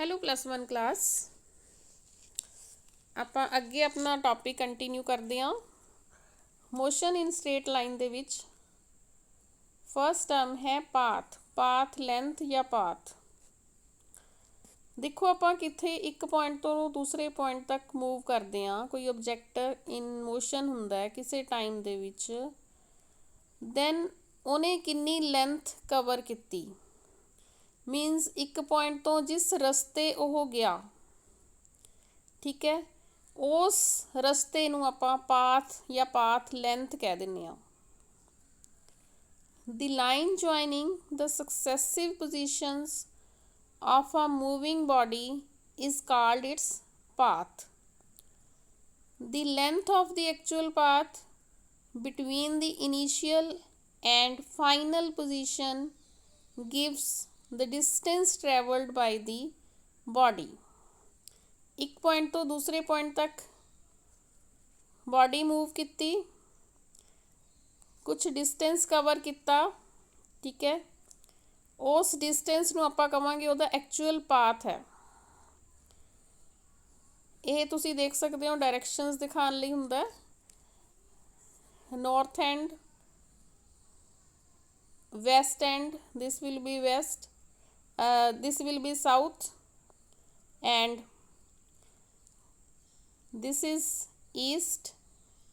Hello +1 class. ਆਪਾਂ ਅੱਗੇ ਆਪਣਾ ਟੌਪਿਕ ਕੰਟੀਨਿਊ ਕਰਦੇ ਹਾਂ। ਮੋਸ਼ਨ ਇਨ ਸਟ੍ਰੇਟ ਲਾਈਨ ਦੇ ਵਿੱਚ ਫਸਟ ਟਰਮ ਹੈ ਪਾਥ ਲੈਂਥ ਜਾਂ ਪਾਥ। ਦੇਖੋ ਆਪਾਂ ਕਿੱਥੇ ਇੱਕ ਪੁਆਇੰਟ ਤੋਂ ਦੂਸਰੇ ਪੁਆਇੰਟ ਤੱਕ ਮੂਵ ਕਰਦੇ ਹਾਂ, ਕੋਈ ਓਬਜੈਕਟ ਇਨ ਮੋਸ਼ਨ ਹੁੰਦਾ ਹੈ ਕਿਸੇ ਟਾਈਮ ਦੇ ਵਿੱਚ, ਦੈਨ ਉਹਨੇ ਕਿੰਨੀ ਲੈਂਥ ਕਵਰ ਕੀਤੀ। ਮੀਨਸ ਇੱਕ ਪੁਆਇੰਟ ਤੋਂ ਜਿਸ ਰਸਤੇ ਉਹ ਗਿਆ, ਠੀਕ ਹੈ, ਉਸ ਰਸਤੇ ਨੂੰ ਆਪਾਂ ਪਾਥ ਜਾਂ ਪਾਥ ਲੈਂਥ ਕਹਿ ਦਿੰਦੇ ਹਾਂ। The line joining the successive positions of a moving body is called its path. The length of the actual path between the initial and final position gives the distance travelled by the body. एक point तो दूसरे point तक body move की, कुछ distance cover किया, ठीक है, उस डिस्टेंस नूं आपां कहांगे उहदा एक्चुअल पाथ है। ये तुसीं देख सकते हो डायरैक्शनस दिखाने लई हुंदा, north and, west and, this will be west, this will be south and this is east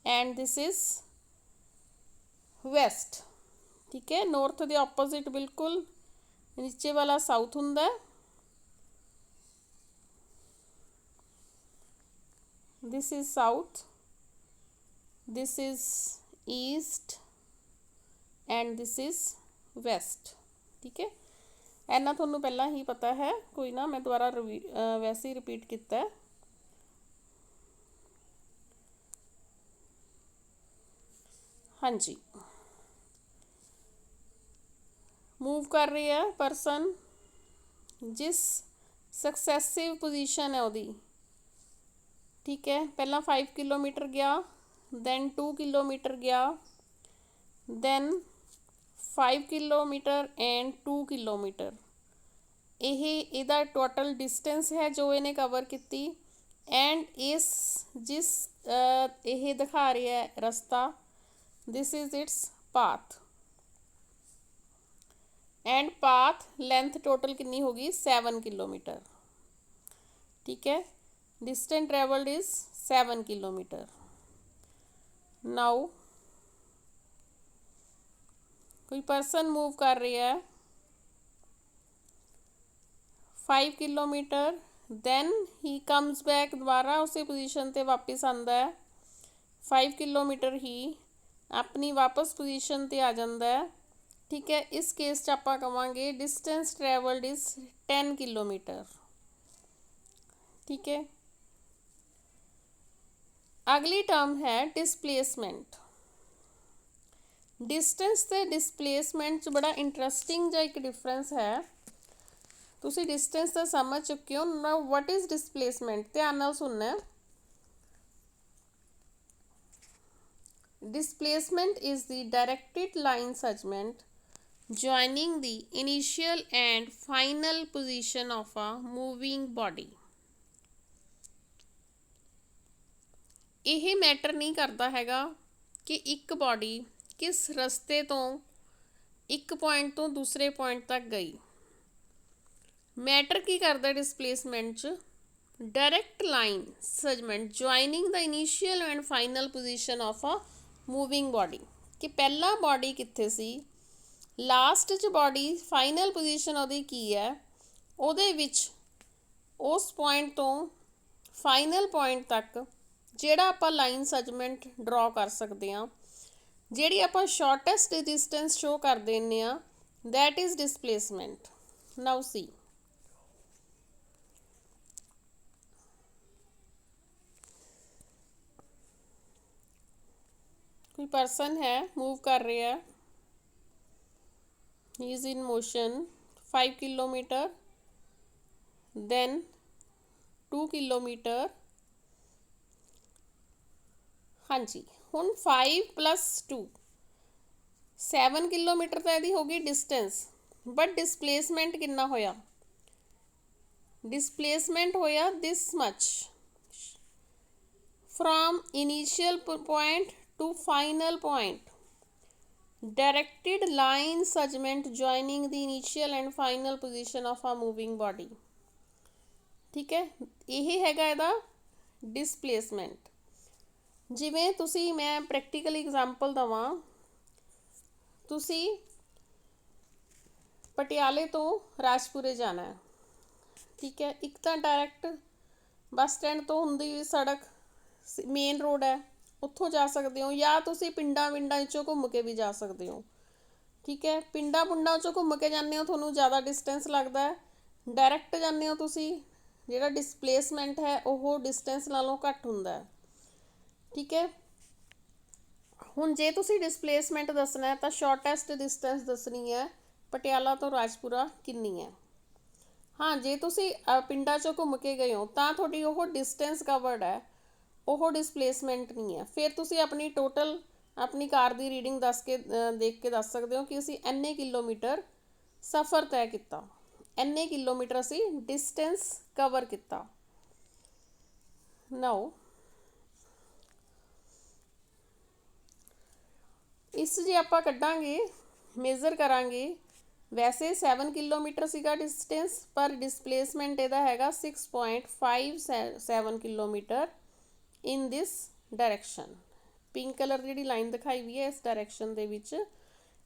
and this is west, ठीक है। नॉर्थ के ऑपोजिट बिल्कुल नीचे वाला साउथ हुंदा, this is south, this is east and this is west, ठीक है। इन्ना तुहानूं पहलां ही पता है, कोई ना मैं दोबारा वैसे ही रिपीट किया है। हाँ जी, मूव कर रही है परसन, जिस सक्सैसिव पोजीशन है उसकी, ठीक है। पहला 5 किलोमीटर गया, दैन 2 किलोमीटर गया, दैन 5 किलोमीटर एंड 2 किलोमीटर, यदा टोटल डिस्टेंस है जो इन्हें कवर की। एंड इस जिस ये दिखा रही है रस्ता, this is its path and path length total कितनी होगी 7 किलोमीटर, ठीक है। Distance travelled is 7 kilometre. Now कोई पर्सन मूव कर रही है 5 kilometre, then he comes back, दोबारा उसी पोजीशन ते वापस आता है, 5 किलोमीटर ही अपनी वापस पोजीशन ते आ जाता है, ठीक है। इस केस च आपां कहांगे डिस्टेंस ट्रैवल्ड इज 10 किलोमीटर, ठीक है। अगली टर्म है डिसप्लेसमेंट। डिस्टेंस ते डिसप्लेसमेंट च बड़ा इंटरस्टिंग जिहा एक डिफरेंस है। तुसीं डिस्टेंस तो समझ चुके हो ना, वट इज़ डिसप्लेसमेंट, ध्यान नाल सुनना है। Displacement is the directed line segment joining the initial and final position of a moving body. यह मैटर नहीं करता हैगा कि एक बॉडी किस रस्ते तो एक पॉइंट तो दूसरे पॉइंट तक गई। मैटर की करता डिसप्लेसमेंट च, direct line segment joining the initial and final position of a moving body, कि पहला बॉडी कित्थे सी, लास्ट च बॉडी फाइनल पोजीशन उहदी की है, उहदे विच उस पॉइंट तो फाइनल पॉइंट तक जिहड़ा आपां लाइन सेगमेंट ड्रॉ कर सकते हैं, जिहड़ी आपां शॉर्टेस्ट डिस्टेंस शो कर देने आ, that is displacement. Now see, कोई पर्सन है मूव कर रहा है, he is in motion 5 kilometre, then 2 kilometre, हाँ जी। हुण 5 + 2 7 किलोमीटर तो यदी होगी डिस्टेंस, बट डिसप्लेसमेंट कितना होया, डिसप्लेसमेंट होया this much from initial point to final point, directed line segment joining the initial and final position of a moving body. ठीक है, यही हैगा इहदा डिसप्लेसमेंट। जिवें तुसी मैं प्रैक्टिकल एग्जाम्पल देवां, तुसी पटियाले तो राजपुरे जाना है, ठीक है, एक तो डायरैक्ट बस स्टैंड तो हुंदी हुई सड़क मेन रोड है, उत्थों जा सकते हो, या तुसी पिंडां पिंडां चों घूम के भी जा सकते हो। ठीक है, पिंडां पुंडां चों घूम के जाने हो तुहानूं ज़्यादा डिस्टेंस लगता है, डायरैक्ट जाने हो तुसी जिहड़ा डिसप्लेसमेंट है वो डिस्टेंस नालों घट हुंदा है। ठीक है, हुण जे तुसी डिसप्लेसमेंट दसना है तो शॉर्टेस्ट डिस्टेंस दसनी है पटियाला तो राजपुरा कितनी है। हाँ, जे तुसी पिंडां चों घूम के गए हो तो थोड़ी वो डिस्टेंस कवर्ड है, वो डिसप्लेसमेंट नहीं है। फिर तुसी अपनी टोटल अपनी कार की रीडिंग दस के देख के दस सकते हो कि असी इन्ने किलोमीटर सफ़र तय किया, इन्ने किलोमीटर असी डिस्टेंस कवर किया। नाउ इस जे आपां कड्डांगे मेजर करांगे, वैसे 7 किलोमीटर सीगा डिस्टेंस, पर डिसप्लेसमेंट इहदा हैगा 6.57 kilometre in this direction. Pink colour की लाइन दिखाई हुई है इस डायरैक्शन दे विच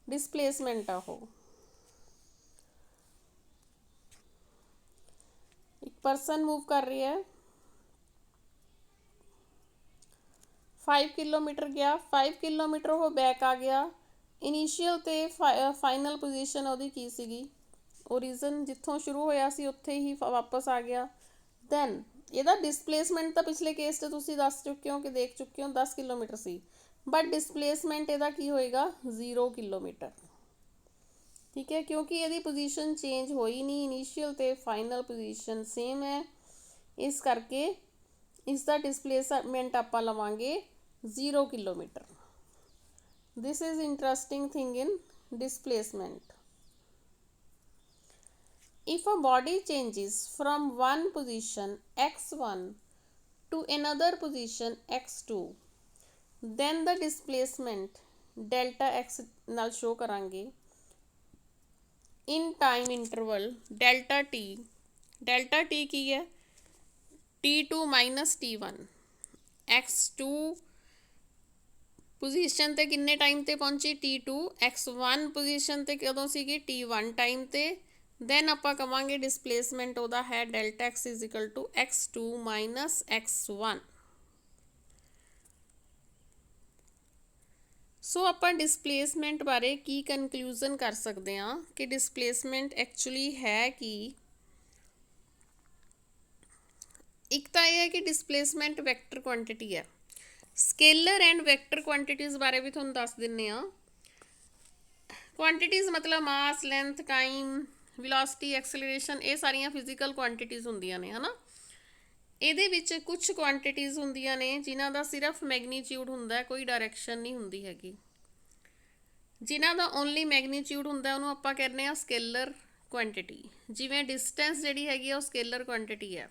डिसप्लेसमेंट आ वो। एक परसन मूव कर रही है, 5 किलोमीटर गया, 5 किलोमीटर वो बैक आ गया, इनिशियल तो फाइनल पोजीशन ਉਹਦੀ ਕੀ ਸੀਗੀ, ओरिजन जितों शुरू होया सी उत्थे ही वापस आ गया। दैन ਇਹਦਾ डिसप्लेसमेंट तो पिछले केस 'ਚ ਤੁਸੀਂ दस चुके हो कि देख चुके हो 10 किलोमीटर सी, बट डिसप्लेसमेंट ਇਹਦਾ की होएगा 0 किलोमीटर। ठीक है, क्योंकि यदि पोजीशन चेंज हो ही नहीं, इनिशियल तो फाइनल पोजीशन सेम है, इस करके इसका डिसप्लेसमेंट आप लवांगे 0 kilometre. This is interesting thing in displacement. If a body changes from one position x1 to another position x2, then the displacement delta x नाल show करांगे in time interval delta t। delta t की है t2 minus t1, x2 position ते किन्ने time ते पहुंची t2, x1 position ते कदों सीगी t1 टाइम ते। दैन आपां कवांगे डिसप्लेसमेंट उहदा है delta x is equal to x2 minus x1। So आपां डिसप्लेसमेंट बारे की कनक्लूजन कर सकते हैं कि डिसप्लेसमेंट एक्चुअली है कि एक तो यह है कि डिसप्लेसमेंट वैक्टर क्वांटिटी है। स्केलर एंड वैक्टर क्वांटिटीज़ बारे भी तुहानूं दस दिन्ने आ। क्वांटिटीज़ मतलब मास, लेंथ, टाइम, विलोसिटी, एक्सेलरेशन, ये सारिया फिजिकल क्वांटिटीज़ होंदियां ने, है ना। ਇਹਦੇ ਵਿੱਚ कुछ क्वांटिटीज़ होंदियां ने जिन्हां दा सिर्फ मैगनीट्यूड हुंदा है, कोई डायरैक्शन नहीं हुंदी हैगी। जिन्हां दा ओनली मैगनीट्यूड हुंदा है उहनूं आपां कहने आ स्केलर क्वांटिटी। जिवें डिस्टेंस जिहड़ी हैगी आ, वो स्केलर क्वांटिटी है।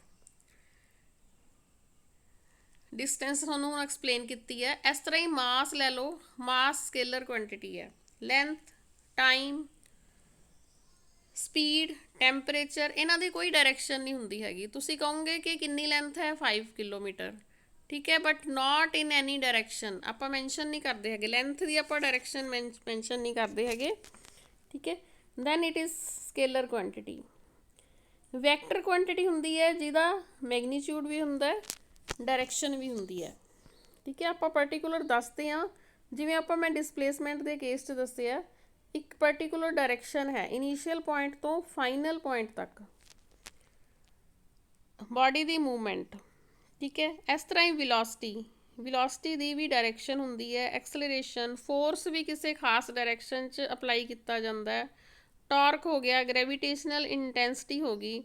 डिस्टेंस तुहानूं हुण एक्सप्लेन कीती है। इस तरह ही मास लै लो, मास स्केलर क्वांटिटी है। लेंथ, टाइम, स्पीड, टैंपरेचर, इन्हां दी कोई डायरैक्शन नहीं हुंदी हैगी। तुसीं कहोगे कि कितनी लेंथ है 5 किलोमीटर, ठीक है, but not in any direction. आपां मैंशन नहीं करते हैगे लेंथ की, आपां डायरैक्शन मैंशन नहीं करते हैगे, ठीक है। Then it is scalar quantity. Vector quantity हुंदी है जिहदा मैगनीट्यूड भी हुंदा है, डायरैक्शन भी हुंदी है, ठीक है। आपां पर्टिकुलर दसते हैं, जिवें आपां मैं डिसप्लेसमेंट के केस 'च दस्सिआ, एक पर्टिकुलर डायरैक्शन है इनिशियल पॉइंट तो फाइनल पॉइंट तक बॉडी की मूवमेंट, ठीक है। इस तरह ही विलोसिटी की भी डायरैक्शन होंदी है। एक्सलरेशन, फोर्स भी किसी खास डायरैक्शन च अपलाई किया जाता है। टॉर्क हो गया, ग्रेविटेशनल इंटेंसिटी होगी,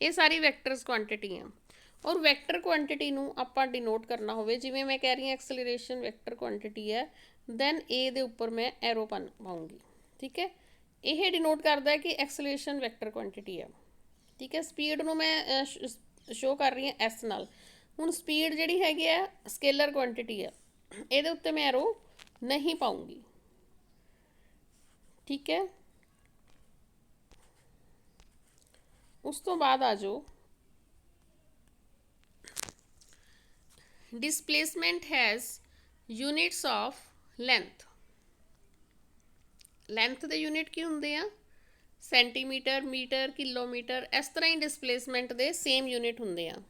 ये सारी वैक्टर्स क्वांटिटी हैं। और वैक्टर क्वांटिटी नूं आपां डिनोट करना होवे, जिवें मैं कह रही हूँ एक्सलरेशन वैक्टर क्वांटिटी है, दैन ए दे उपर मैं एरो पाऊँगी, ठीक है। यह डिनोट करता है कि एक्सलरेशन वैक्टर क्वांटिटी है, ठीक है। स्पीड ਨੂੰ मैं शो कर रही ਹਾਂ S ਨਾਲ। ਹੁਣ स्पीड ਜਿਹੜੀ ਹੈਗੀ ਆ स्केलर क्वांटिटी है, ਇਹਦੇ ਉੱਤੇ मैं एरो नहीं पाऊँगी। ठीक है। उस तो बाद आ जाओ displacement has units of length. Length ਦੇ यूनिट ਕੀ ਹੁੰਦੇ ਆ? ਸੈਂਟੀਮੀਟਰ, ਮੀਟਰ, ਕਿਲੋਮੀਟਰ, ਇਸ ਤਰ੍ਹਾਂ ਹੀ ਡਿਸਪਲੇਸਮੈਂਟ ਦੇ ਸੇਮ ਯੂਨਿਟ ਹੁੰਦੇ ਆ।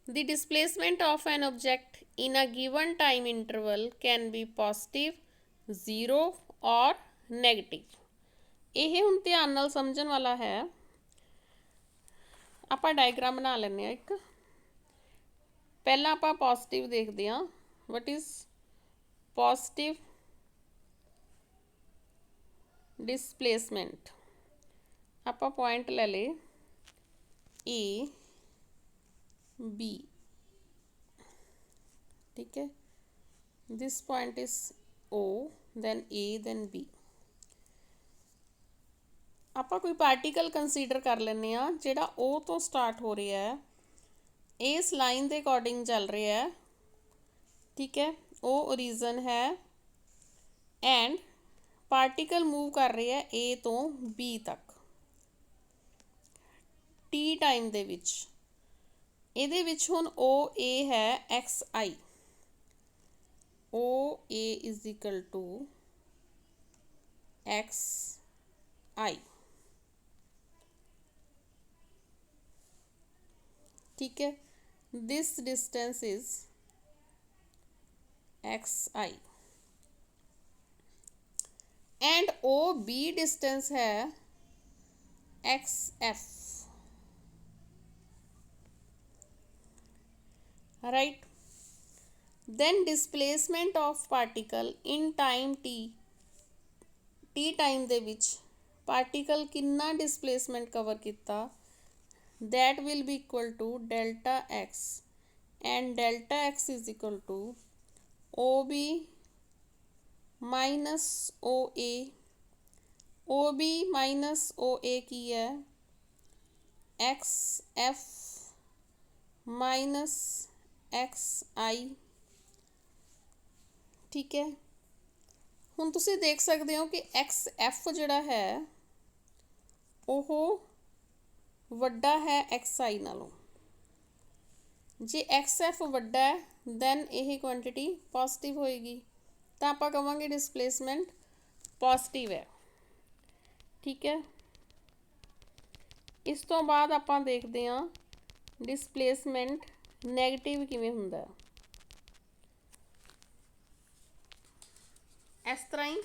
The displacement of an object in a given time interval can be positive, zero or negative। ਇਹ ਹੁਣ ਧਿਆਨ ਨਾਲ ਸਮਝਣ ਵਾਲਾ ਹੈ। ਆਪਾਂ ਡਾਇਗਰਾਮ ਬਣਾ ਲੈਂਦੇ ਹਾਂ ਇੱਕ। ਪਹਿਲਾਂ ਆਪਾਂ ਪੋਜ਼ਿਟਿਵ ਦੇਖਦੇ ਹਾਂ। What is positive displacement. आप पॉइंट ले ले ए बी, ठीक है। This point is O, then A, then B. आप कोई पार्टिकल कंसीडर कर लेने जिहड़ा ओ तो स्टार्ट हो रहा है, इस लाइन के अकॉर्डिंग चल रहा है, ठीक है। ओ ओरिजन है एंड पार्टिकल मूव कर रहे हैं ए तो बी तक टी टाइम दे विच। ਇਹਦੇ ਵਿੱਚ ਹੁਣ ओ ए है x i, O A is equal to x i, ठीक है। This distance is x i and O B distance है x f, right. Then displacement of particle in time t, t time दे विच particle कितना displacement cover किया, that will be equal to delta x and delta x is equal to O B minus O A. O B minus O A की है x f minus x i, ठीक है। हुण तुसीं देख सकते हो कि एक्स एफ जिहड़ा है ओह वड्डा है एक्स आई नालों। जे एक्स एफ वड्डा है दैन यह क्वांटिटी पॉजिटिव होएगी, तो आप कहांगे डिसप्लेसमेंट पॉजिटिव है, ठीक है। इस तो बाद आप देखते हैं डिसप्लेसमेंट नैगेटिव किवें हुंदा है। इस तरह ही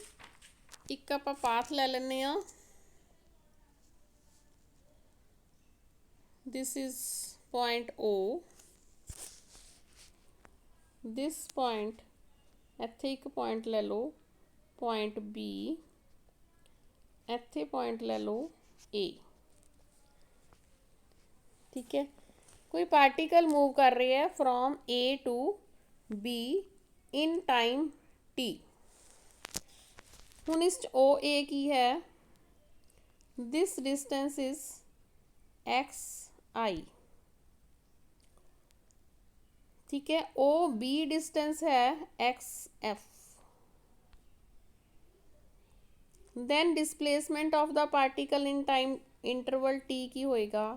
एक आप पाथ ले लेने। This is point O, this point इत्थे एक पॉइंट ले लो पॉइंट बी, इत्थे पॉइंट ले लो ए, ठीक है। कोई पार्टिकल मूव कर रही है from A to B in time T. हुण इस ओ ए की है, this distance is x i, ठीक है। ओ बी डिस्टेंस है x f. Then displacement of the particle in time interval T की होएगा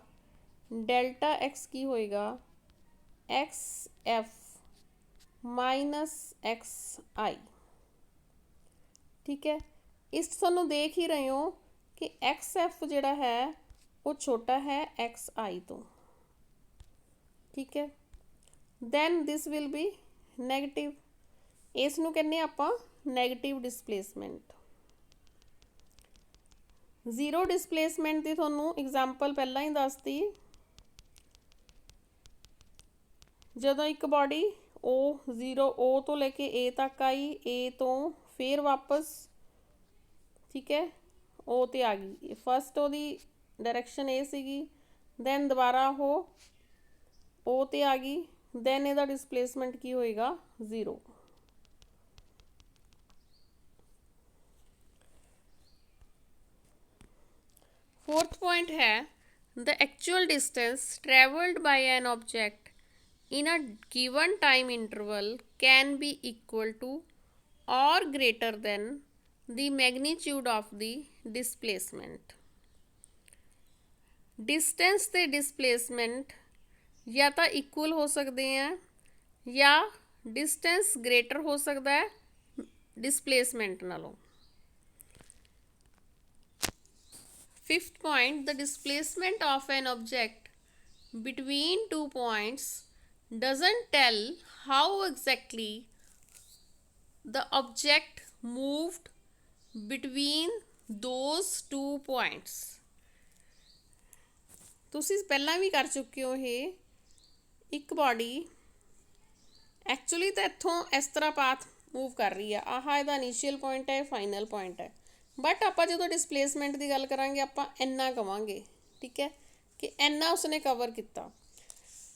डेल्टा एक्स की होएगा x f minus x i, ठीक है। इस तुहानू देख ही रहे हो कि एक्स एफ जिहड़ा है वो छोटा है एक्स आई तो, ठीक है। Then this will be negative, इसनू कहने आपां नैगेटिव डिसप्लेसमेंट। जीरो डिसप्लेसमेंट की तुहानू एग्जाम्पल पहला ही दसती, जदों एक बॉडी ओ जीरो ओ तो लेके ए तक आई, ए तो फिर वापस, ठीक है, ओ ते आ गई। फस्ट ओदी डायरैक्शन ए सीगी, दैन दोबारा वो ओ ते आ गई, दैन इहदा डिसप्लेसमेंट की होएगा जीरो। फोर्थ पॉइंट है the actual distance traveled by an object in a given time interval can be equal to or greater than the magnitude of the displacement. Distance ते displacement या तो equal हो सकते हैं या डिस्टेंस ग्रेटर हो सकता है डिसप्लेसमेंट नालों. Fifth point, the displacement of an object between 2 points doesn't tell how exactly the object moved between those 2 points. ਤੁਸੀਂ ਪਹਿਲਾਂ ਵੀ ਕਰ ਚੁੱਕੇ ਹੋ ਇਹ. ਇੱਕ ਬਾਡੀ ਐਕਚੁਅਲੀ ਤਾਂ ਇੱਥੋਂ ਇਸ ਤਰ੍ਹਾਂ ਪਾਥ ਮੂਵ ਕਰ ਰਹੀ ਆ, ਆਹ ਇਹਦਾ ਇਨੀਸ਼ੀਅਲ ਪੁਆਇੰਟ ਹੈ, ਫਾਈਨਲ ਪੁਆਇੰਟ ਹੈ, ਬਟ ਆਪਾਂ ਜਦੋਂ ਡਿਸਪਲੇਸਮੈਂਟ ਦੀ ਗੱਲ ਕਰਾਂਗੇ ਆਪਾਂ ਇੰਨਾ ਕਵਾਂਗੇ, ਠੀਕ ਹੈ, ਕਿ ਇੰਨਾ ਉਸਨੇ ਕਵਰ ਕੀਤਾ.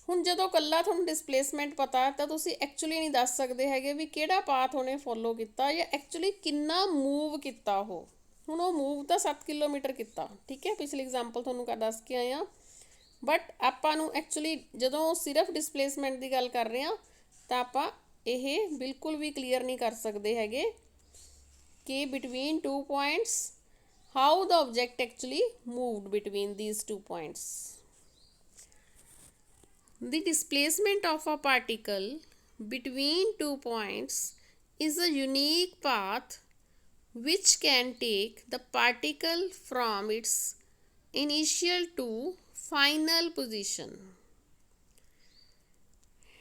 ਹੁਣ ਜਦੋਂ ਇਕੱਲਾ ਤੁਹਾਨੂੰ ਡਿਸਪਲੇਸਮੈਂਟ ਪਤਾ ਤਾਂ ਤੁਸੀਂ ਐਕਚੁਅਲੀ ਨਹੀਂ ਦੱਸ ਸਕਦੇ ਹੈਗੇ ਵੀ ਕਿਹੜਾ ਪਾਥ ਉਹਨੇ ਫੋਲੋ ਕੀਤਾ ਜਾਂ ਐਕਚੁਅਲੀ ਕਿੰਨਾ ਮੂਵ ਕੀਤਾ ਉਹ. ਹੁਣ ਉਹ ਮੂਵ ਤਾਂ 7 ਕਿਲੋਮੀਟਰ ਕੀਤਾ, ਠੀਕ ਹੈ, ਪਿਛਲੀ ਐਗਜ਼ਾਮਪਲ ਤੁਹਾਨੂੰ ਦੱਸ ਕੇ ਆਏ ਹਾਂ, ਬਟ ਆਪਾਂ ਨੂੰ ਐਕਚੁਅਲੀ ਜਦੋਂ ਸਿਰਫ ਡਿਸਪਲੇਸਮੈਂਟ ਦੀ ਗੱਲ ਕਰ ਰਹੇ ਹਾਂ ਤਾਂ ਆਪਾਂ ਇਹ ਬਿਲਕੁਲ ਵੀ ਕਲੀਅਰ ਨਹੀਂ ਕਰ ਸਕਦੇ ਹੈਗੇ ਕਿ between 2 points how the object actually moved between these 2 points. The displacement of a particle between 2 points is a unique path which can take the particle from its initial to final position.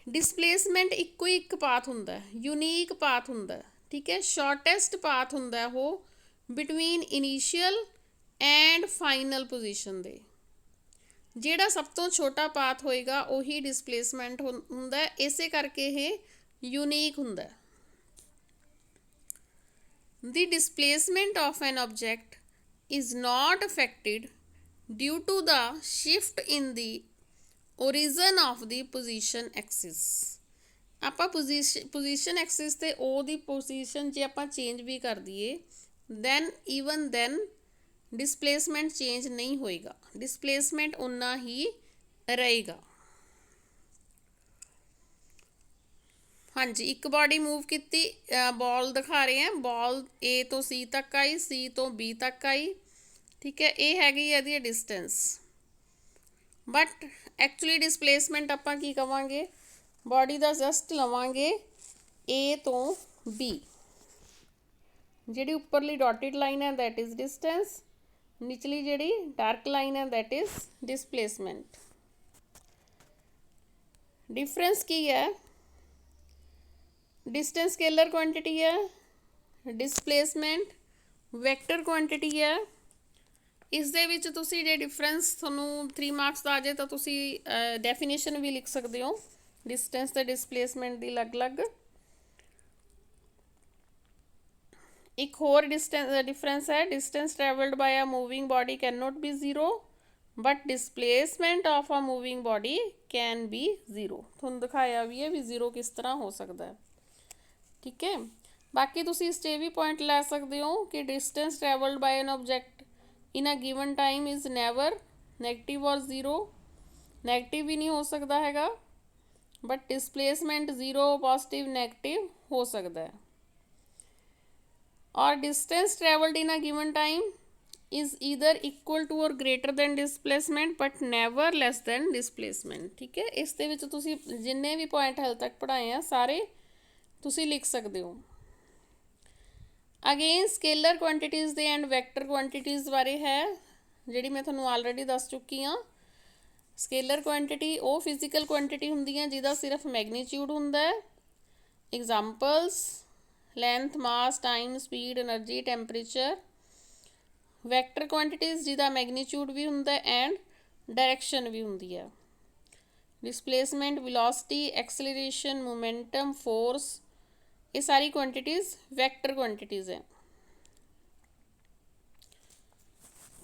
Displacement ਇੱਕੋ ਹੀ ਇੱਕ path ਹੁੰਦਾ ਹੈ, unique path ਹੁੰਦਾ ਹੈ, ਠੀਕ ਹੈ, shortest path ਹੁੰਦਾ ਉਹ between initial and final position ਦੇ. ਜਿਹੜਾ ਸਭ ਤੋਂ ਛੋਟਾ ਪਾਥ ਹੋਏਗਾ ਉਹੀ ਡਿਸਪਲੇਸਮੈਂਟ ਹੁੰਦਾ, ਇਸੇ ਕਰਕੇ ਇਹ ਯੂਨੀਕ ਹੁੰਦਾ. The displacement of an object is not affected due to the shift in the origin of the position axis. ਆਪਾਂ ਪੋਜੀਸ਼ਨ ਐਕਸਿਸ ਤੇ ਉਹਦੀ ਪੋਜੀਸ਼ਨ ਜੇ ਆਪਾਂ ਚੇਂਜ ਵੀ ਕਰ ਦਈਏ then डिसप्लेसमेंट चेंज नहीं होएगा, डिसप्लेसमेंट उन्ना ही रहेगा. हाँ जी, एक बॉडी मूव की बॉल दिखा रहे हैं, बॉल ए तो सी तक आई, सी तो बी तक आई, ठीक है, ये हैगी इहदी डिस्टेंस, बट एक्चुअली डिसप्लेसमेंट आपां की कवांगे बॉडी का जस्ट लवांगे ए तो बी. जिहड़ी उपरली डॉटेड लाइन है दैट इज़ डिस्टेंस, निचली जिहड़ी डार्क लाइन है दैट इज़ डिसप्लेसमेंट. डिफरेंस की है, डिस्टेंस स्केलर क्वांटिटी है, डिसप्लेसमेंट वैक्टर क्वांटिटी है. इस दे विच तुसी जे डिफरेंस तुहानू 3 मार्क्स दा आ जाए तो तुसी डेफिनेशन भी लिख सकते हो डिस्टेंस ते डिसप्लेसमेंट दी अलग अलग. एक होर डिफरेंस है, distance travelled bye a moving body can not be zero but displacement of a moving body can be zero. तुहानू दिखाया भी है भी जीरो किस तरह हो सकता है, ठीक है. बाकी तुसी इस भी पॉइंट लै सकते हो कि distance travelled by an object in a given time is never negative or zero. Negative भी नहीं हो सकता हैगा, but displacement zero positive negative हो सकता है. और distance travelled in a given time is either equal to or greater than displacement but never less than displacement, ठीक है. इस दे विच तुसी जिन्ने भी पॉइंट हाल तक पढ़ाए हैं सारे तुसी लिख सकते हो. अगेन स्केलर क्वांटिटीज़ दे एंड वैक्टर क्वांटिटीज़ बारे है जिहड़ी मैं तुहानू ऑलरेडी दस चुकी हाँ. स्केलर क्वांटिटी वो फिजिकल क्वांटिटी हुंदी है जिहदा सिर्फ मैगनीट्यूड हुंदा है. Examples length, mass, time, speed, energy, temperature. Vector quantities जिहदा मैगनीट्यूड भी हुंदा है एंड डायरैक्शन भी हुंदी है. Displacement, velocity, acceleration, momentum, force, ये सारी क्वांटिटीज़ वैक्टर क्वांटिटीज़ हैं.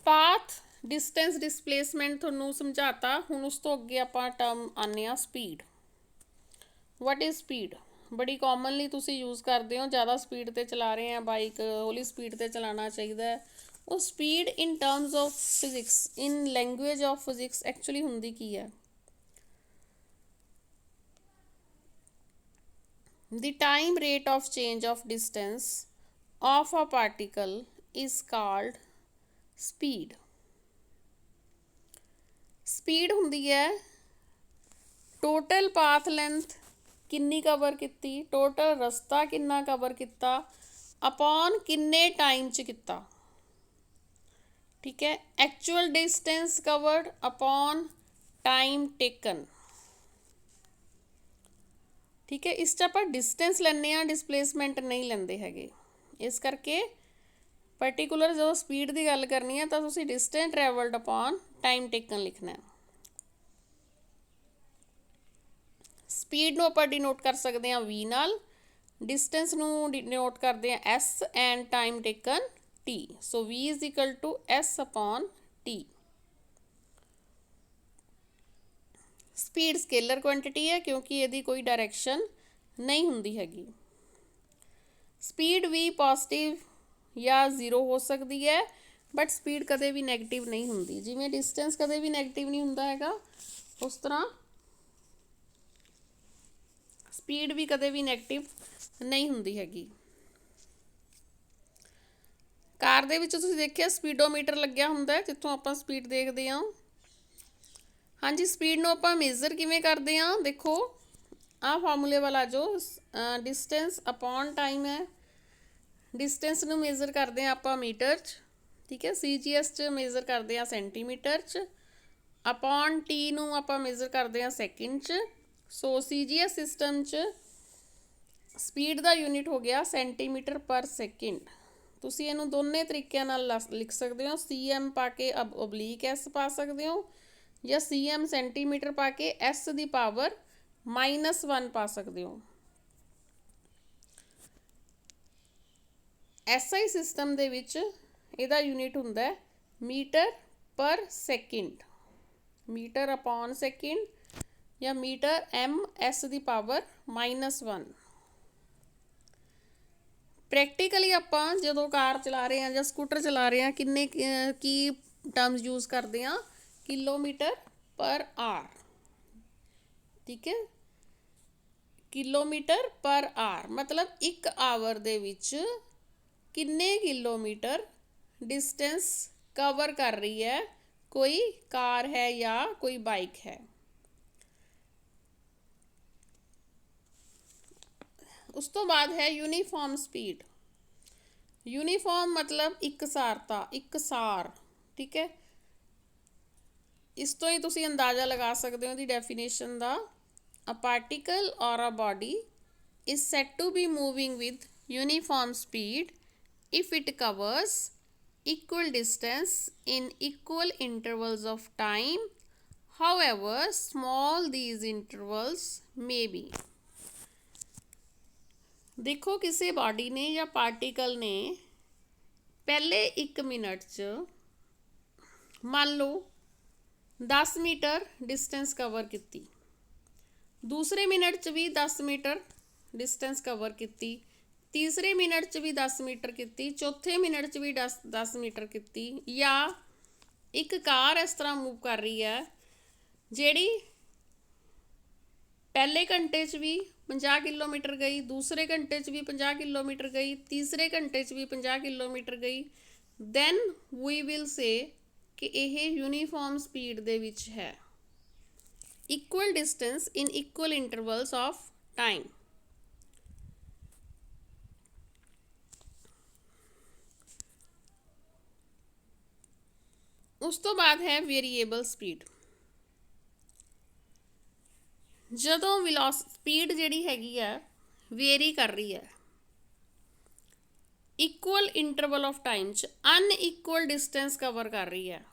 पाथ, डिस्टेंस, डिसप्लेसमेंट तुहानू समझाता. हुण उस तो अगे आपां टर्म आने आ स्पीड. What is speed? बड़ी कॉमनली तुसी यूज़ करते हो, ज़्यादा स्पीड ते चला रहे हैं बाइक, हौली स्पीड ते चलाना चाहिए, ਉਹ speed in terms of physics, in language of physics actually ਹੁੰਦੀ ਕੀ ਹੈ? The time rate of change of distance of a particle is called speed. Speed ਹੁੰਦੀ ਹੈ total path length ਕਿੰਨੀ ਕਵਰ ਕੀਤੀ, total ਰਸਤਾ ਕਿੰਨਾ ਕਵਰ ਕੀਤਾ, upon ਕਿੰਨੇ ਟਾਈਮ 'ਚ ਕੀਤਾ, ਠੀਕ ਹੈ। actual distance covered upon time taken, ਠੀਕ ਹੈ। ਇਸ 'ਚ ਆਪਾਂ ਡਿਸਟੈਂਸ ਲੈਂਦੇ ਹਾਂ, ਡਿਸਪਲੇਸਮੈਂਟ ਨਹੀਂ ਲੈਂਦੇ ਹੈਗੇ। ਇਸ ਕਰਕੇ ਪਰਟੀਕੂਲਰ ਜਦੋਂ ਸਪੀਡ ਦੀ ਗੱਲ ਕਰਨੀ ਹੈ ਤਾਂ ਤੁਸੀਂ distance travelled upon time taken ਲਿਖਣਾ। ਸਪੀਡ ਨੂੰ ਆਪਾਂ ਡਿਨੋਟ ਕਰ ਸਕਦੇ ਹਾਂ v ਨਾਲ, ਡਿਸਟੈਂਸ ਨੂੰ ਡਿਨੋਟ ਕਰਦੇ ਹਾਂ s and time taken t। So v is equal to s upon t। Speed scalar quantity ਹੈ ਕਿਉਂਕਿ ਇਹਦੀ ਕੋਈ ਡਾਇਰੈਕਸ਼ਨ ਨਹੀਂ ਹੁੰਦੀ ਹੈਗੀ। ਸਪੀਡ ਵੀ ਪੋਜ਼ਿਟਿਵ ਜਾਂ ਜ਼ੀਰੋ ਹੋ ਸਕਦੀ ਹੈ, ਬਟ ਸਪੀਡ ਕਦੇ ਵੀ ਨੈਗੇਟਿਵ ਨਹੀਂ ਹੁੰਦੀ। ਜਿਵੇਂ ਡਿਸਟੈਂਸ ਕਦੇ ਵੀ ਨੈਗੇਟਿਵ ਨਹੀਂ ਹੁੰਦਾ ਹੈਗਾ, ਉਸ ਤਰ੍ਹਾਂ ਸਪੀਡ ਵੀ ਕਦੇ ਵੀ ਨੈਗੇਟਿਵ ਨਹੀਂ ਹੁੰਦੀ ਹੈਗੀ। ਕਾਰ ਦੇ ਵਿੱਚ ਤੁਸੀਂ ਦੇਖਿਆ ਸਪੀਡੋਮੀਟਰ ਲੱਗਿਆ ਹੁੰਦਾ, ਜਿੱਥੋਂ ਆਪਾਂ ਸਪੀਡ ਦੇਖਦੇ ਹਾਂ। ਹਾਂਜੀ, ਸਪੀਡ ਨੂੰ ਆਪਾਂ ਮੇਜ਼ਰ ਕਿਵੇਂ ਕਰਦੇ ਹਾਂ? ਦੇਖੋ ਆਹ ਫਾਰਮੂਲੇ ਵਾਲਾ ਜੋ ਡਿਸਟੈਂਸ ਅਪੋਨ ਟਾਈਮ ਹੈ, ਡਿਸਟੈਂਸ ਨੂੰ ਮੇਜ਼ਰ ਕਰਦੇ ਹਾਂ ਆਪਾਂ ਮੀਟਰ 'ਚ, ਠੀਕ ਹੈ। CGS 'ਚ ਮੇਜ਼ਰ ਕਰਦੇ ਹਾਂ ਸੈਂਟੀਮੀਟਰ 'ਚ, ਅਪੋਨ T ਨੂੰ ਆਪਾਂ ਮੇਜ਼ਰ ਕਰਦੇ ਹਾਂ ਸੈਕਿੰਡ 'ਚ। ਸੋ CGS ਸਿਸਟਮ 'ਚ ਸਪੀਡ ਦਾ ਯੂਨਿਟ ਹੋ ਗਿਆ ਸੈਂਟੀਮੀਟਰ ਪਰ ਸੈਕਿੰਡ। ਤੁਸੀਂ ਇਹਨੂੰ ਦੋਨੇ ਤਰੀਕਿਆਂ ਨਾਲ ਲਿਖ ਸਕਦੇ ਹੋ, CM ਪਾ ਕੇ ਓਬਲੀਕ S ਪਾ ਸਕਦੇ ਹੋ, ਜਾਂ CM ਸੈਂਟੀਮੀਟਰ ਪਾ ਕੇ S ਦੀ ਪਾਵਰ -1 ਪਾ ਸਕਦੇ ਹੋ। SI ਸਿਸਟਮ ਦੇ ਵਿੱਚ ਇਹਦਾ ਯੂਨਿਟ ਹੁੰਦਾ metre per second, metre upon second, ਜਾਂ ਮੀਟਰ MS ਦੀ ਪਾਵਰ -1। ਪ੍ਰੈਕਟੀਕਲੀ ਆਪਾਂ ਜਦੋਂ ਕਾਰ ਚਲਾ ਰਹੇ ਹਾਂ ਜਾਂ ਸਕੂਟਰ ਚਲਾ ਰਹੇ ਹਾਂ, ਕਿੰਨੇ ਕੀ ਟਰਮਸ ਯੂਜ਼ ਕਰਦੇ ਹਾਂ? ਕਿਲੋਮੀਟਰ ਪਰ ਆਰ, ਠੀਕ ਹੈ। ਕਿਲੋਮੀਟਰ ਪਰ ਆਰ ਮਤਲਬ 1 ਆਵਰ ਦੇ ਵਿੱਚ ਕਿੰਨੇ ਕਿਲੋਮੀਟਰ ਡਿਸਟੈਂਸ ਕਵਰ ਕਰ ਰਹੀ ਹੈ ਕੋਈ ਕਾਰ ਹੈ ਜਾਂ ਕੋਈ ਬਾਈਕ ਹੈ। ਉਸ ਤੋਂ ਬਾਅਦ ਹੈ ਯੂਨੀਫਾਰਮ ਸਪੀਡ। ਯੂਨੀਫਾਰਮ ਮਤਲਬ ਇਕਸਾਰਤਾ, ਇਕਸਾਰ, ਠੀਕ ਹੈ। ਇਸ ਤੋਂ ਹੀ ਤੁਸੀਂ ਅੰਦਾਜ਼ਾ ਲਗਾ ਸਕਦੇ ਹੋ ਦੀ definition the. A particle or a body is said to be moving with uniform speed if it covers equal distance in equal intervals of time, however small these intervals may be। ਦੇਖੋ ਕਿਸੇ body ਨੇ ਜਾਂ particle ਨੇ ਪਹਿਲੇ 1 minute 'ਚ ਮੰਨ ਲਓ 10 metre distance cover ਕੀਤੀ, ਦੂਸਰੇ ਮਿੰਟ 'ਚ ਵੀ 10 ਮੀਟਰ ਡਿਸਟੈਂਸ ਕਵਰ ਕੀਤੀ, ਤੀਸਰੇ ਮਿੰਟ 'ਚ ਵੀ 10 ਮੀਟਰ ਕੀਤੀ, ਚੌਥੇ ਮਿੰਟ 'ਚ ਵੀ 10 ਮੀਟਰ ਕੀਤੀ। ਜਾਂ ਇੱਕ ਕਾਰ ਇਸ ਤਰ੍ਹਾਂ ਮੂਵ ਕਰ ਰਹੀ ਹੈ ਜਿਹੜੀ ਪਹਿਲੇ ਘੰਟੇ 'ਚ ਵੀ 50 ਕਿਲੋਮੀਟਰ ਗਈ, ਦੂਸਰੇ ਘੰਟੇ 'ਚ ਵੀ 50 ਕਿਲੋਮੀਟਰ ਗਈ, ਤੀਸਰੇ ਘੰਟੇ 'ਚ ਵੀ 50 ਕਿਲੋਮੀਟਰ ਗਈ, ਦੈਨ ਵੀ ਵਿਲ ਸੇ ਕਿ ਇਹ ਯੂਨੀਫਾਰਮ ਸਪੀਡ ਦੇ ਵਿੱਚ ਹੈ। Equal distance in equal intervals of time. ਉਸ ਤੋਂ ਬਾਅਦ ਹੈ ਵੇਰੀਏਬਲ ਸਪੀਡ। ਜਦੋਂ ਸਪੀਡ ਜਿਹੜੀ ਹੈਗੀ ਆ ਵੇਰੀ ਕਰ ਰਹੀ ਹੈ ਇਕੁਅਲ ਇੰਟਰਵਲ ਆਫ ਟਾਈਮ 'ਚ, ਅਨਇਕੁਅਲ ਡਿਸਟੈਂਸ ਕਵਰ ਕਰ ਰਹੀ ਹੈ।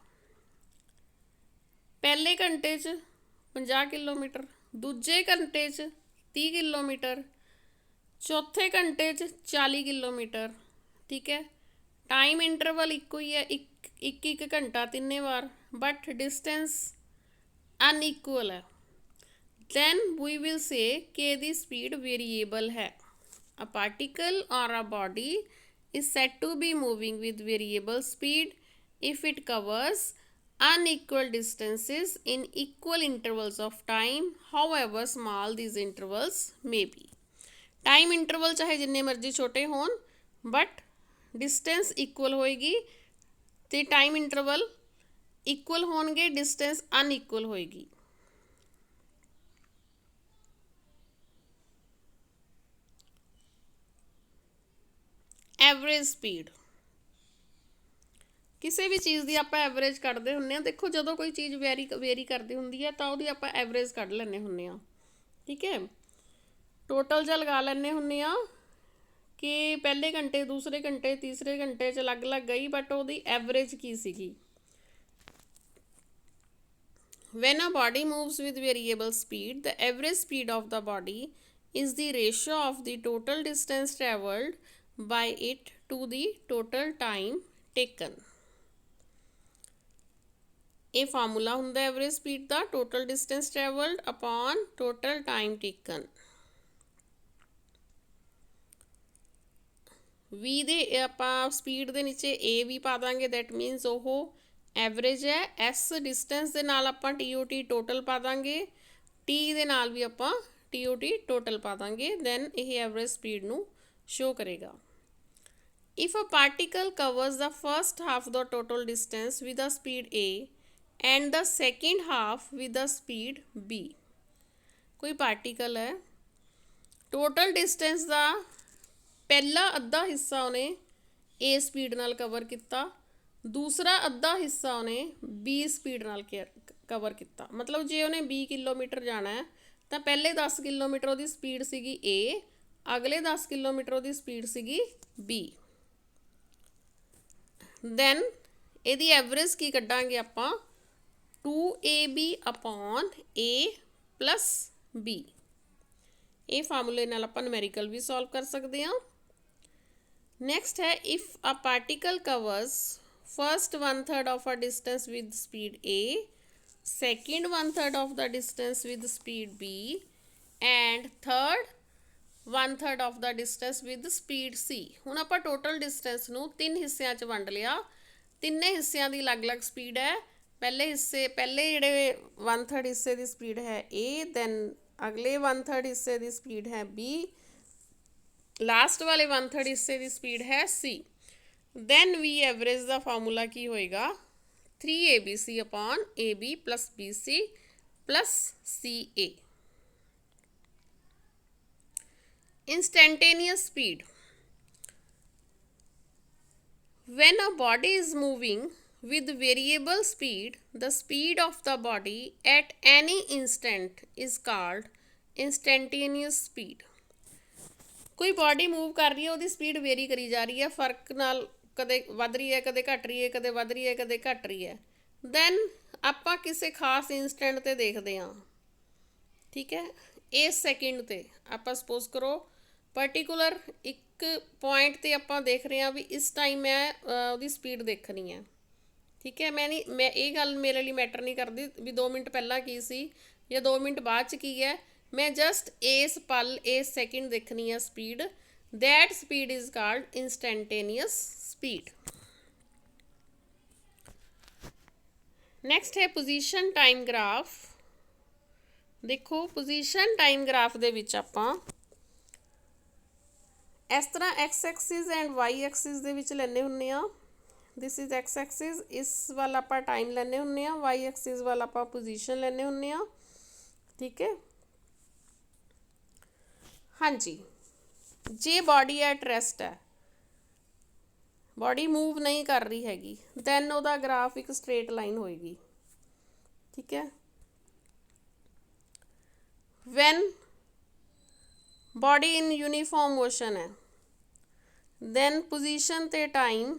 ਪਹਿਲੇ ਘੰਟੇ 'ਚ 50 ਕਿਲੋਮੀਟਰ, ਦੂਜੇ ਘੰਟੇ 'ਚ 30 ਕਿਲੋਮੀਟਰ, ਚੌਥੇ ਘੰਟੇ 'ਚ 40 ਕਿਲੋਮੀਟਰ, ਠੀਕ ਹੈ। ਟਾਈਮ ਇੰਟਰਵਲ ਇੱਕੋ ਹੀ ਹੈ, ਇੱਕ ਘੰਟਾ ਤਿੰਨੇ ਵਾਰ, ਬਟ ਡਿਸਟੈਂਸ ਅਨਇਕੁਅਲ ਹੈ। then we will say ਕਿ ਇਹਦੀ ਸਪੀਡ ਵੇਰੀਏਬਲ ਹੈ। A particle or a body is said to be moving with variable speed if it covers unequal distances in equal intervals of time, however small these intervals may be. Time interval चाहे जिन्ने मर्जी छोटे होन but distance equal होएगी तो time interval equal होणगे, distance unequal होएगी। Average speed किसी भी चीज़ की आप एवरेज कढ़ते होंगे। देखो जो कोई चीज़ वेरी करती होंगी है तो वो आप एवरेज कढ़ लेने होंगे, ठीक है। टोटल जा लगा लेने होंगे कि पहले घंटे, दूसरे घंटे, तीसरे घंटे च अलग अलग गई बट वो एवरेज की सीगी। When a body moves with variable speed, the average speed of the body is the ratio of the total distance travelled by it to the total time taken. ਇਹ ਫਾਰਮੂਲਾ ਹੁੰਦਾ average speed ਦਾ, total distance travelled upon total time taken. V ਦੇ ਆਪਾਂ speed ਦੇ ਨੀਚੇ a v ਪਾ ਦਾਂਗੇ, that means ਉਹ ਐਵਰੇਜ ਹੈ। ਐਸ ਡਿਸਟੈਂਸ ਦੇ ਨਾਲ ਆਪਾਂ TOT ਟੋਟਲ ਪਾ ਦਾਂਗੇ, ਟੀ ਦੇ ਨਾਲ ਵੀ ਆਪਾਂ TOT ਟੋਟਲ ਪਾ ਦਾਂਗੇ, ਦੈਨ ਇਹ ਐਵਰੇਜ ਸਪੀਡ ਨੂੰ ਸ਼ੋ ਕਰੇਗਾ। If a particle covers the first half of the total distance with the speed A and the second half with the speed B, कोई पार्टिकल है टोटल डिस्टेंस का पहला अद्धा हिस्सा उन्हें A स्पीड नाल कवर किया, दूसरा अद्धा हिस्सा उन्हें B स्पीड नाल कवर किया। मतलब जे उन्हें 20 किलोमीटर जाना है तो पहले 10 किलोमीटर उसकी स्पीड सीगी A, अगले 10 किलोमीटर उसकी स्पीड सीगी B। then ਇਹਦੀ ਐਵਰੇਜ ਕੀ ਕੱਢਾਂਗੇ ਆਪਾਂ 2AB upon A plus B। ਇਹ ਫਾਰਮੂਲੇ ਨਾਲ ਆਪਾਂ ਨੂਮੈਰੀਕਲ ਵੀ ਸੋਲਵ ਕਰ ਸਕਦੇ ਹਾਂ। ਨੈਕਸਟ ਹੈ if a particle covers first 1/3 of a distance with speed A, second 1/3 of the distance with speed B and third 1/3 of the distance with speed C। ਹੁਣ ਆਪਾਂ ਟੋਟਲ ਡਿਸਟੈਂਸ ਨੂੰ 3 ਹਿੱਸਿਆਂ 'ਚ ਵੰਡ ਲਿਆ, ਤਿੰਨੇ ਹਿੱਸਿਆਂ ਦੀ ਅਲੱਗ-ਅਲੱਗ ਸਪੀਡ ਹੈ। ਪਹਿਲੇ ਜਿਹੜੇ 1/3 ਹਿੱਸੇ ਦੀ ਸਪੀਡ ਹੈ A, ਦੈਨ ਅਗਲੇ 1/3 ਹਿੱਸੇ ਦੀ ਸਪੀਡ ਹੈ B, ਲਾਸਟ ਵਾਲੇ 1/3 ਹਿੱਸੇ ਦੀ ਸਪੀਡ ਹੈ C। ਦੈਨ ਵੀ ਐਵਰੇਜ ਦਾ ਫਾਰਮੂਲਾ ਕੀ ਹੋਏਗਾ 3ABC upon AB plus BC plus CA। Instantaneous speed, when a body is moving with variable speed, the speed of the body at any instant is called instantaneous speed। कोई body move कर रही है, उसकी speed very करी जा रही है, फर्क नाल कदे वध रही है, कदे घट रही है, कदे वध रही है, कदे घट रही है। दैन आपां किसी खास इंस्टेंट ते देखते हाँ, ठीक है। इस सैकेंड ते आपां सपोज करो पर्टिकुलर एक पॉइंट ते आपां देख रहे हैं भी इस टाइम मैं उसकी स्पीड देखनी है, ठीक है। मैं ये गल मेरे लिए मैटर नहीं करती भी 2 मिनट पहला की सी या 2 मिनट बाद च की है, मैं जस्ट इस पल इस सैकेंड देखनी है speed, that speed is called instantaneous speed. Next है पोजीशन टाइम ग्राफ। देखो पोजीशन टाइम ग्राफ दे विच आपां इस तरह x axis and y axis दे विच लैने हुन्ने आ। दिस इज एक्स एक्सिस, इस वाल आपां टाइम लैने हुन्ने आ, वाई एक्सिस वाल आपां पोजीशन लैने हुन्ने आ, ठीक है। हाँ जी, जे बॉडी एट रेस्ट है, बॉडी मूव नहीं कर रही हैगी, दैन उहदा ग्राफ एक स्ट्रेट लाइन होएगी, ठीक है। When body in uniform motion है, दैन पोजीशन ते टाइम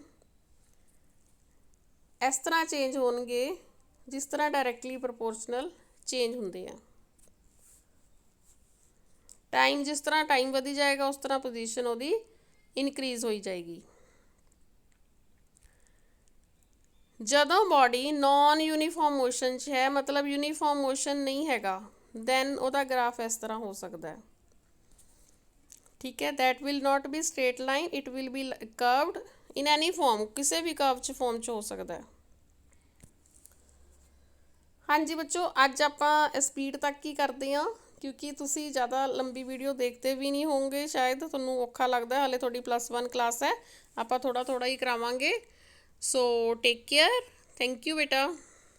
इस तरह चेंज होणगे जिस तरह डायरैक्टली प्रपोर्शनल चेंज होंदे हैं। टाइम जिस तरह टाइम वधी जाएगा उस तरह पोजीशन उसदी इनक्रीज हो जाएगी। जदों बॉडी नॉन यूनीफॉर्म मोशन च है, मतलब यूनीफॉर्म मोशन नहीं हैगा, दैन उहदा ग्राफ इस तरह हो सकता है, ठीक है, that will not be straight line, it will be curved in any form, किसी भी कर्व च फॉर्म च हो सकता है। हाँ जी बच्चों, अज आप स्पीड तक ही करते हैं क्योंकि तुसी ज़्यादा लंबी वीडियो देखते भी नहीं होंगे, शायद तुहानू औखा लगता है, हाले थोड़ी +1 क्लास है, आप थोड़ा थोड़ा ही करावांगे। So take care, thank you बेटा।